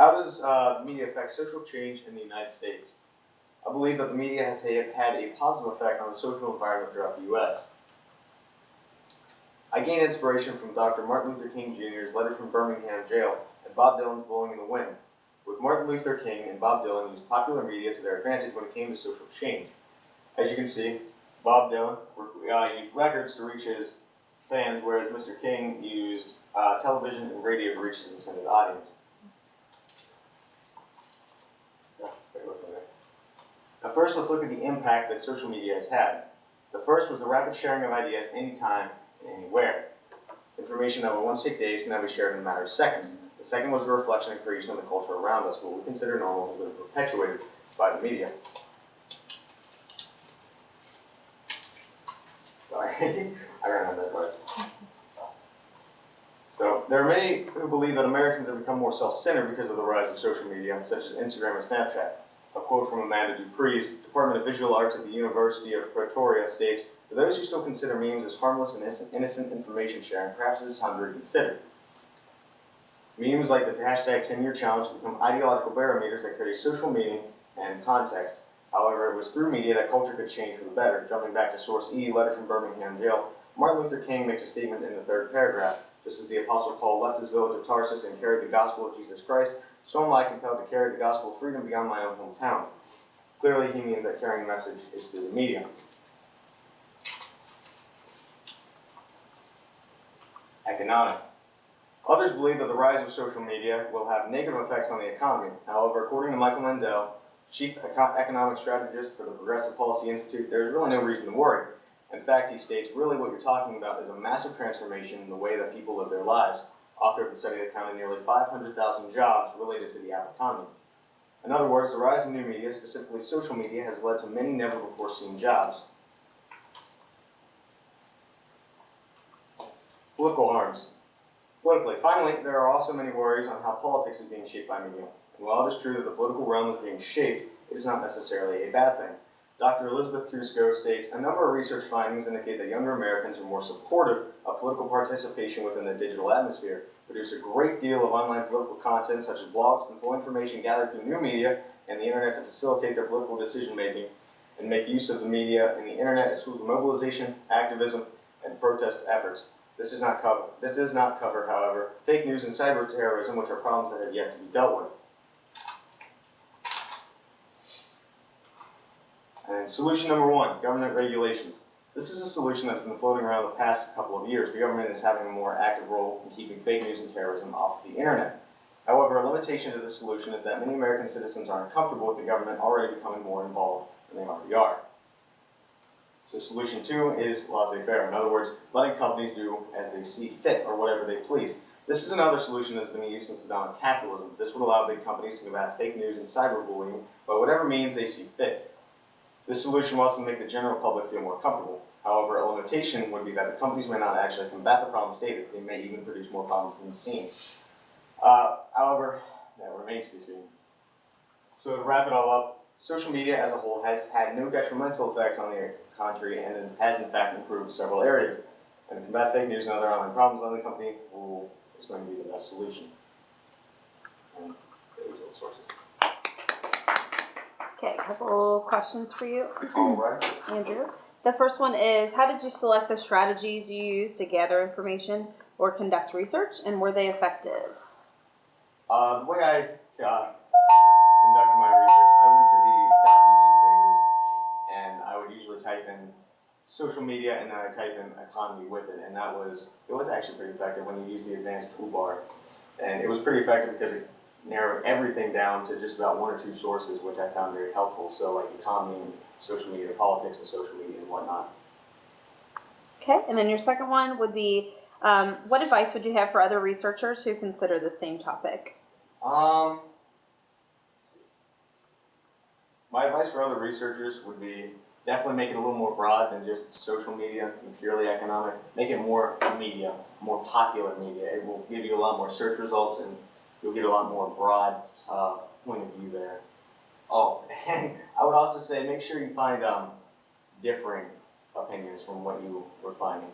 How does the media affect social change in the United States? I believe that the media has had a positive effect on the social environment throughout the U.S. I gained inspiration from Dr. Martin Luther King Jr.'s Letter from Birmingham Jail and Bob Dylan's Blowing in the Wind. With Martin Luther King and Bob Dylan used popular media to their advantage when it came to social change. As you can see, Bob Dylan used records to reach his fans, whereas Mr. King used television and radio to reach his intended audience. Now first, let's look at the impact that social media has had. The first was the rapid sharing of ideas anytime and anywhere. Information that would once take days can now be shared in a matter of seconds. The second was the reflection and creation of the culture around us. What we consider normal has been perpetuated by the media. Sorry, I ran out of that voice. So, there are many who believe that Americans have become more self-centered because of the rise of social media, such as Instagram and Snapchat. A quote from Amanda Dupree's Department of Visual Arts at the University of Pretoria states, "For those who still consider memes as harmless and innocent information sharing, perhaps it is time to reconsider." Memes like the hashtag 10-year challenge have become ideological barometers that carry social meaning and context. However, it was through media that culture could change for the better. Jumping back to source E, Letter from Birmingham Jail, Martin Luther King makes a statement in the third paragraph. Just as the Apostle Paul left his village of Tarsus and carried the gospel of Jesus Christ, so am I compelled to carry the gospel of freedom beyond my own hometown. Clearly, he means that carrying the message is through the media. Economic. Others believe that the rise of social media will have negative effects on the economy. However, according to Michael Mandel, chief economic strategist for the Progressive Policy Institute, there is really no reason to worry. In fact, he states, really what you're talking about is a massive transformation in the way that people live their lives. Author of the study that counted nearly 500,000 jobs related to the app economy. In other words, the rise of new media, specifically social media, has led to many never-before-seen jobs. Political harms. Politically, finally, there are also many worries on how politics is being shaped by media. And while it is true that the political realm is being shaped, it is not necessarily a bad thing. Dr. Elizabeth Cusco states, a number of research findings indicate that younger Americans are more supportive of political participation within the digital atmosphere, produce a great deal of online political content such as blogs and full information gathered through new media and the internet to facilitate their political decision making, and make use of the media and the internet as tools of mobilization, activism, and protest efforts. This does not cover, however, fake news and cyber terrorism, which are problems that have yet to be dealt with. And solution number one, government regulations. This is a solution that has been floating around the past couple of years. The government is having a more active role in keeping fake news and terrorism off the internet. However, a limitation to this solution is that many American citizens aren't comfortable with the government already becoming more involved than they already are. So solution two is laissez-faire. In other words, letting companies do as they see fit or whatever they please. This is another solution that's been used since the dawn of capitalism. This would allow big companies to combat fake news and cyberbullying by whatever means they see fit. This solution will also make the general public feel more comfortable. However, a limitation would be that the companies may not actually combat the problem stated. They may even produce more problems than seen. However, that remains to be seen. So to wrap it all up, social media as a whole has had no detrimental effects on the country and it has in fact improved several areas. And to combat fake news and other online problems, the company rule is going to be the best solution. And those are the sources. Okay, a couple questions for you, All right. Andrew. The first one is, how did you select the strategies you used to gather information or conduct research, and were they effective? The way I conducted my research, I went to the .edu pages, and I would usually type in social media, and then I type in economy with it, and it was actually pretty effective when you use the advanced toolbar. And it was pretty effective because it narrowed everything down to just about one or two sources, which I found very helpful. So like economy, and social media, politics, and social media, and whatnot. Okay, and then your second one would be, what advice would you have for other researchers who consider the same topic? My advice for other researchers would be definitely make it a little more broad than just social media and purely economic. Make it more media, more popular media. It will give you a lot more search results and you'll get a lot more broad point of view there. Oh, and I would also say make sure you find differing opinions from what you were finding.